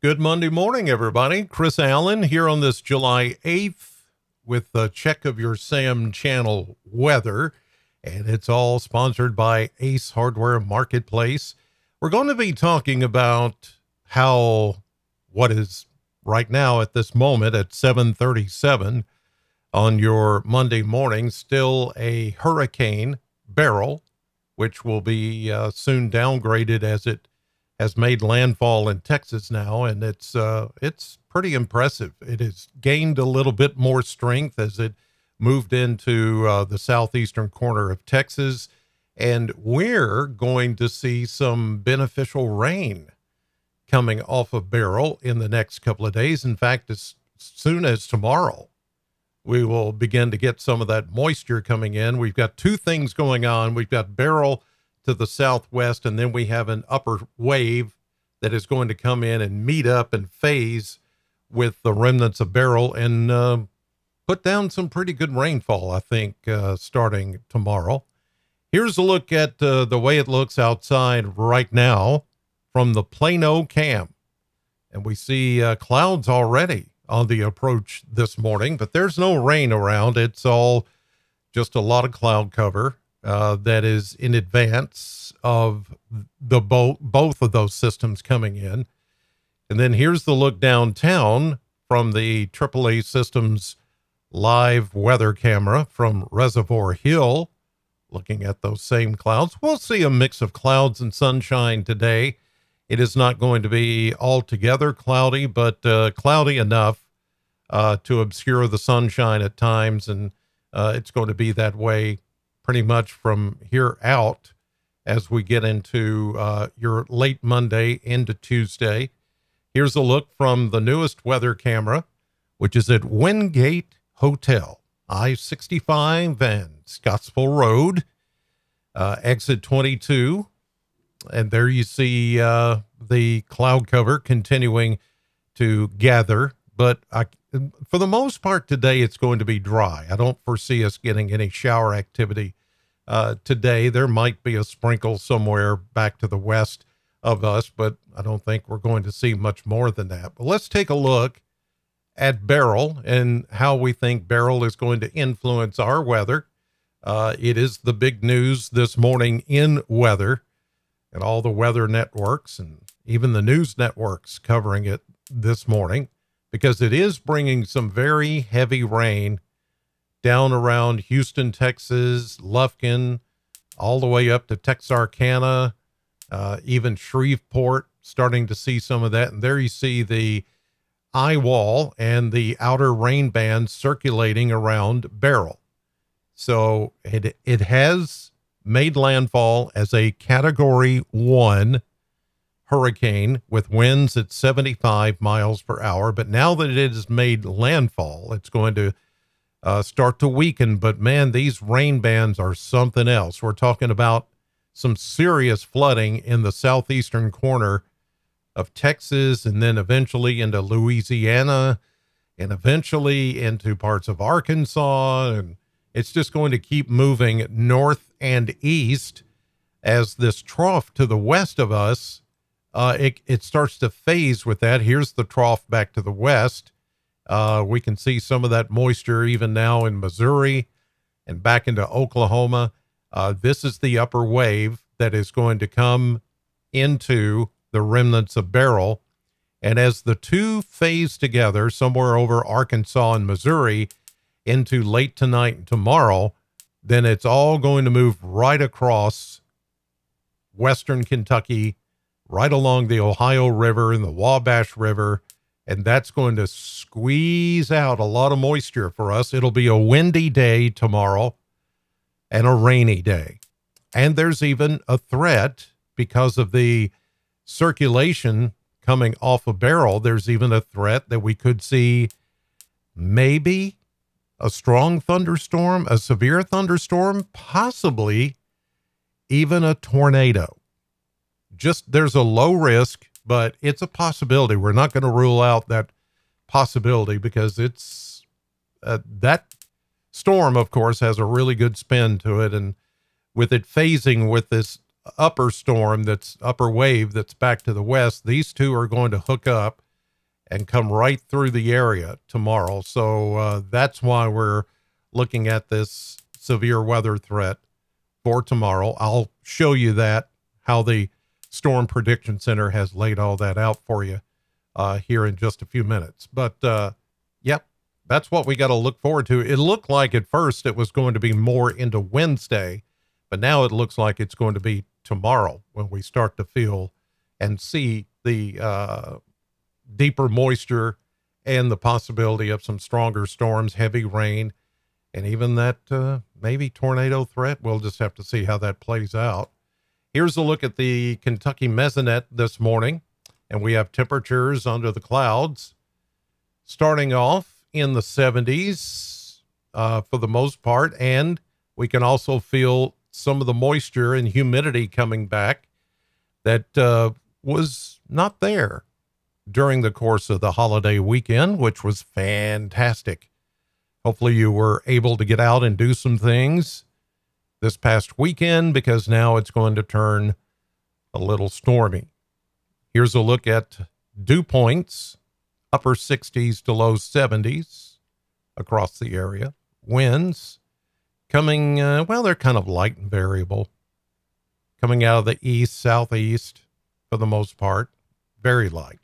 Good Monday morning, everybody. Chris Allen here on this July 8th with the check of your Sam channel weather. And it's all sponsored by Ace Hardware Marketplace. We're going to be talking about what is right now at this moment at 7:37 on your Monday morning, still a hurricane, Beryl, which will be soon downgraded as it has made landfall in Texas now, and it's pretty impressive. It has gained a little bit more strength as it moved into the southeastern corner of Texas, and we're going to see some beneficial rain coming off of Beryl in the next couple of days. In fact, as soon as tomorrow, we will begin to get some of that moisture coming in. We've got two things going on. We've got Beryl to the southwest, and then we have an upper wave that is going to come in and meet up and phase with the remnants of Beryl and put down some pretty good rainfall, I think, starting tomorrow. Here's a look at the way it looks outside right now from the Plano cam. And we see clouds already on the approach this morning, but there's no rain around. It's all just a lot of cloud cover that is in advance of the both of those systems coming in. And then here's the look downtown from the AAA Systems live weather camera from Reservoir Hill, looking at those same clouds. We'll see a mix of clouds and sunshine today. It is not going to be altogether cloudy, but cloudy enough to obscure the sunshine at times, and it's going to be that way pretty much from here out as we get into your late Monday into Tuesday. Here's a look from the newest weather camera, which is at Wingate Hotel, I-65 and Scottsville Road, exit 22. And there you see the cloud cover continuing to gather. But for the most part today, it's going to be dry. I don't foresee us getting any shower activity today. There might be a sprinkle somewhere back to the west of us, but I don't think we're going to see much more than that. But let's take a look at Beryl and how we think Beryl is going to influence our weather. It is the big news this morning in weather, and all the weather networks and even the news networks covering it this morning, because it is bringing some very heavy rain down around Houston, Texas, Lufkin, all the way up to Texarkana, even Shreveport, starting to see some of that. And there you see the eye wall and the outer rain band circulating around Beryl. So it has made landfall as a Category 1 hurricane with winds at 75 miles per hour. But now that it has made landfall, it's going to start to weaken. But man, these rain bands are something else. We're talking about some serious flooding in the southeastern corner of Texas, and then eventually into Louisiana, and eventually into parts of Arkansas. And it's just going to keep moving north and east as this trough to the west of us, it starts to phase with that. Here's the trough back to the west. We can see some of that moisture even now in Missouri and back into Oklahoma. This is the upper wave that is going to come into the remnants of Beryl. And as the two phase together somewhere over Arkansas and Missouri into late tonight and tomorrow, then it's all going to move right across western Kentucky, right along the Ohio River and the Wabash River. And that's going to squeeze out a lot of moisture for us. It'll be a windy day tomorrow and a rainy day. And there's even a threat because of the circulation coming off of Beryl. There's even a threat that we could see maybe a strong thunderstorm, a severe thunderstorm, possibly even a tornado. Just there's a low risk, but it's a possibility. We're not going to rule out that possibility because it's that storm, of course, has a really good spin to it. And with it phasing with this upper storm, that's upper wave that's back to the west, these two are going to hook up and come right through the area tomorrow. So that's why we're looking at this severe weather threat for tomorrow. I'll show you that, how the Storm Prediction Center has laid all that out for you here in just a few minutes. But, yep, that's what we got to look forward to. It looked like at first it was going to be more into Wednesday, but now it looks like it's going to be tomorrow when we start to feel and see the deeper moisture and the possibility of some stronger storms, heavy rain, and even that maybe tornado threat. We'll just have to see how that plays out. Here's a look at the Kentucky Mesonet this morning, and we have temperatures under the clouds starting off in the 70s for the most part, and we can also feel some of the moisture and humidity coming back that was not there during the course of the holiday weekend, which was fantastic. Hopefully you were able to get out and do some things this past weekend, because now it's going to turn a little stormy. Here's a look at dew points, upper 60s to low 70s across the area. Winds coming, well, they're kind of light and variable, coming out of the east, southeast for the most part, very light.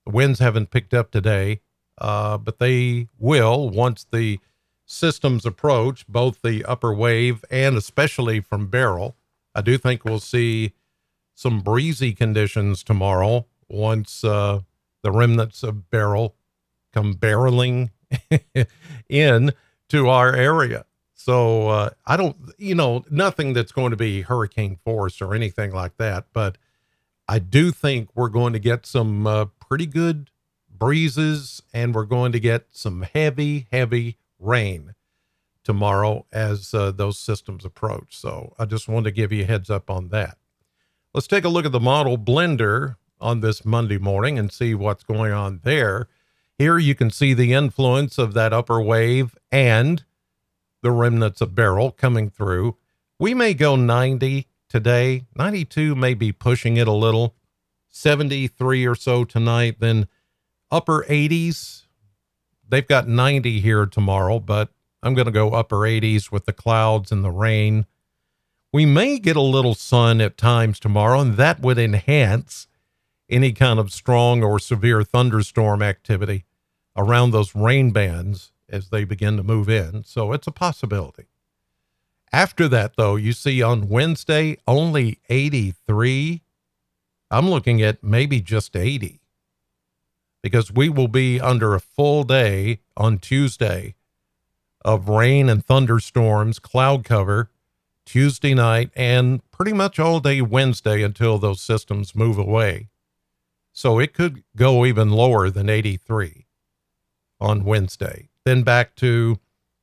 The winds haven't picked up today, but they will once the systems approach, both the upper wave and especially from Beryl. I do think we'll see some breezy conditions tomorrow once the remnants of Beryl come barreling in to our area. So I don't, nothing that's going to be hurricane force or anything like that, but I do think we're going to get some pretty good breezes, and we're going to get some heavy, heavy rain tomorrow as those systems approach. So I just wanted to give you a heads up on that. Let's take a look at the model blender on this Monday morning and see what's going on there. Here you can see the influence of that upper wave and the remnants of Beryl coming through. We may go 90 today. 92 may be pushing it a little. 73 or so tonight, then upper 80s. They've got 90 here tomorrow, but I'm going to go upper 80s with the clouds and the rain. We may get a little sun at times tomorrow, and that would enhance any kind of strong or severe thunderstorm activity around those rain bands as they begin to move in. So it's a possibility. After that, though, you see on Wednesday, only 83. I'm looking at maybe just 80, because we will be under a full day on Tuesday of rain and thunderstorms, cloud cover Tuesday night, and pretty much all day Wednesday until those systems move away. So it could go even lower than 83 on Wednesday. Then back to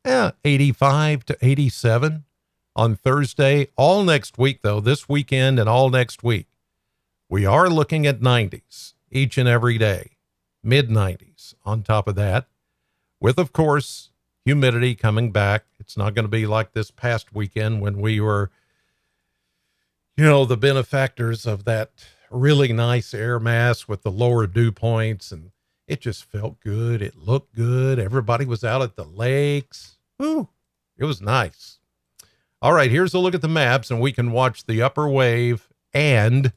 85 to 87 on Thursday. All next week, though, this weekend and all next week, we are looking at 90s each and every day, mid-90s on top of that, with, of course, humidity coming back. It's not going to be like this past weekend when we were, the benefactors of that really nice air mass with the lower dew points, and it just felt good. It looked good. Everybody was out at the lakes. Whew, it was nice. All right, here's a look at the maps, and we can watch the upper wave and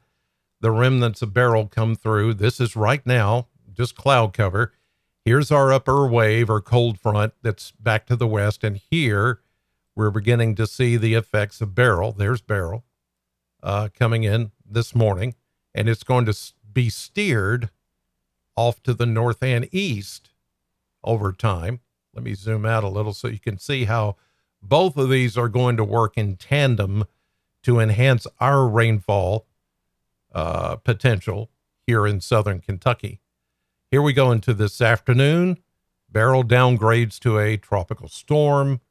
the remnants of Beryl come through. This is right now, just cloud cover. Here's our upper wave or cold front that's back to the west. And here we're beginning to see the effects of Beryl. There's Beryl coming in this morning, and it's going to be steered off to the north and east over time. Let me zoom out a little so you can see how both of these are going to work in tandem to enhance our rainfall potential here in southern Kentucky. Here we go into this afternoon. Beryl downgrades to a tropical storm.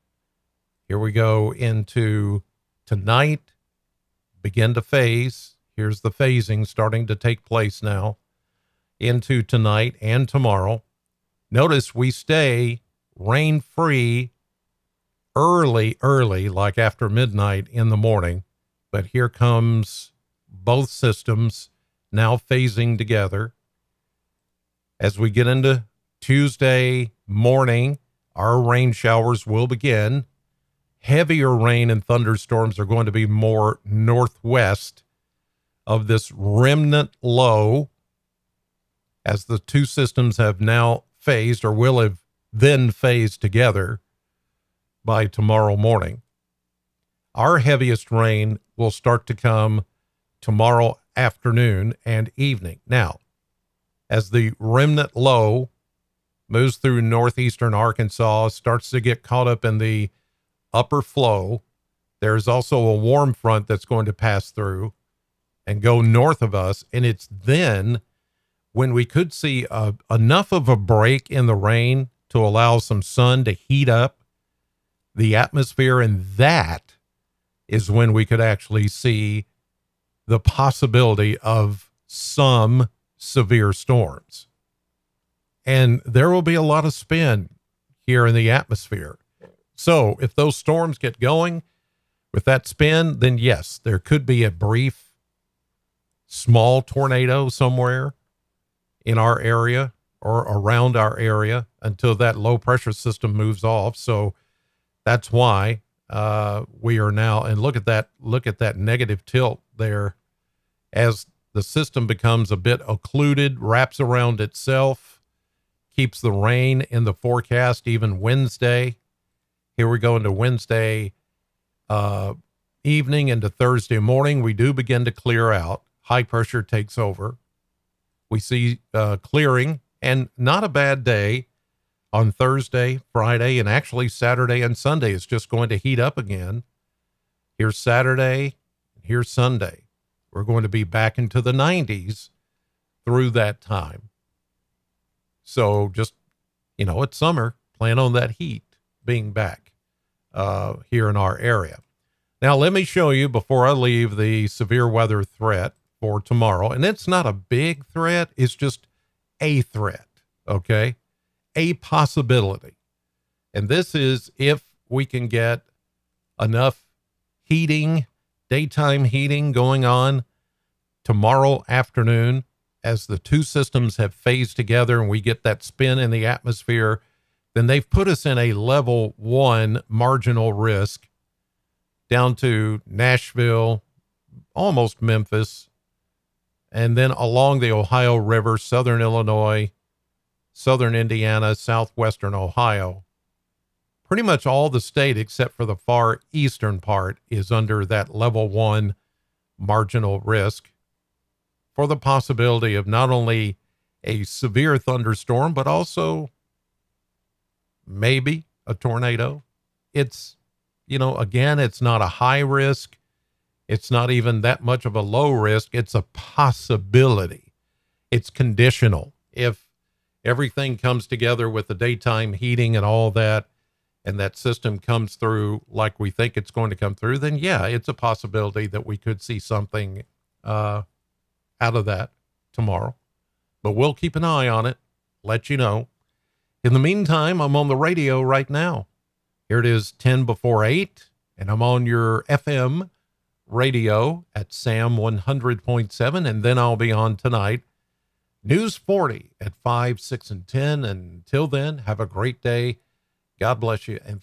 Here we go into tonight. Begin to phase. Here's the phasing starting to take place now into tonight and tomorrow. Notice we stay rain-free early, like after midnight in the morning. But here comes both systems now phasing together. As we get into Tuesday morning, our rain showers will begin. Heavier rain and thunderstorms are going to be more northwest of this remnant low, as the two systems have now phased or will have then phased together by tomorrow morning. Our heaviest rain will start to come tomorrow afternoon and evening. Now, as the remnant low moves through northeastern Arkansas, starts to get caught up in the upper flow, there's also a warm front that's going to pass through and go north of us. And it's then when we could see enough of a break in the rain to allow some sun to heat up the atmosphere. And that is when we could actually see the possibility of some severe storms. And there will be a lot of spin here in the atmosphere. So if those storms get going with that spin, then yes, there could be a brief, small tornado somewhere in our area or around our area until that low pressure system moves off. So that's why we are now, and look at that negative tilt there as the system becomes a bit occluded, wraps around itself, keeps the rain in the forecast even Wednesday. Here we go into Wednesday evening into Thursday morning. We do begin to clear out. High pressure takes over. We see clearing, and not a bad day on Thursday, Friday, and actually Saturday and Sunday is just going to heat up again. Here's Saturday, here's Sunday. We're going to be back into the 90s through that time. So just, it's summer. Plan on that heat being back here in our area. Now, let me show you before I leave the severe weather threat for tomorrow. And it's not a big threat. It's just a threat. Okay. A possibility. And this is if we can get enough heating, daytime heating going on tomorrow afternoon, as the two systems have phased together and we get that spin in the atmosphere, then they've put us in a level 1 marginal risk down to Nashville, almost Memphis, and then along the Ohio River, southern Illinois, southern Indiana, southwestern Ohio. Pretty much all the state except for the far eastern part is under that level 1 marginal risk for the possibility of not only a severe thunderstorm, but also maybe a tornado. It's, again, it's not a high risk. It's not even that much of a low risk. It's a possibility. It's conditional. If everything comes together with the daytime heating and all that, and that system comes through like we think it's going to come through, then yeah, it's a possibility that we could see something out of that tomorrow. But we'll keep an eye on it, let you know. In the meantime, I'm on the radio right now. Here it is 10 before 8, and I'm on your FM radio at Sam 100.7, and then I'll be on tonight, News 40 at 5, 6, and 10. Until then, have a great day. God bless you, and